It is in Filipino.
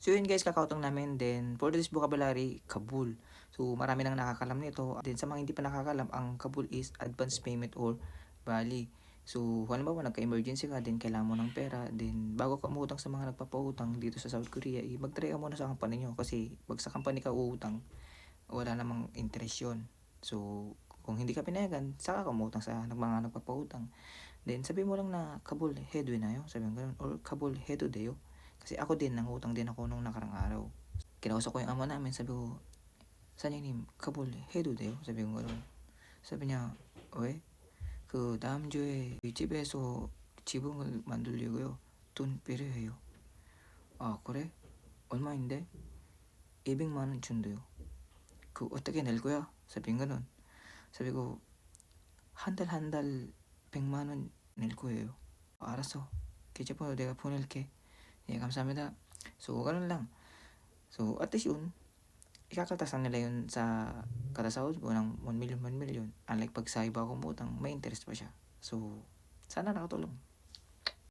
So yun guys, kakautang namin. Then for this vocabulary, Kabul. So marami nang nakakalam nito. Then sa mga hindi pa nakakalam, ang Kabul is advance payment or bali. So halimbawa nagka-emergency ka, then kailangan mo ng pera, then bago ka umutang sa mga nagpapautang dito sa South Korea, mag-try ka muna sa company nyo kasi pag sa company ka uutang, wala namang interest yun. So kung hindi ka pinayagan, saka ka umutang sa mga nagpapautang. Then sabi mo lang na Kabul hedo na yun, sabi mo ganun, or Kabul hedo deyo. Kasi ako din, nangutang din ako nung nakarang araw. Kinausap ko yung ama namin, sabi ko, 사장님, kabul, 해도 돼요? sabi ko gano'n. sabi niya, 왜? 다음 주에 이 집에서 지붕을 만들려고요. 돈 필요해요. 아, 그래? 얼마인데? 200만 원 준대요. 어떻게 낼 거야? sabi ko gano'n. sabi ko, 한 달 100만 원 낼 거예요. 알았어. 계좌번호 내가 보낼게. 예, 감사합니다. So, ganun lang. So, at least yun, ikakaltasan nila yun sa kada sahod ko ng 1 million, 1 million. Unlike pag sa iba akong utang, may interest pa siya. So, sana nakatulong.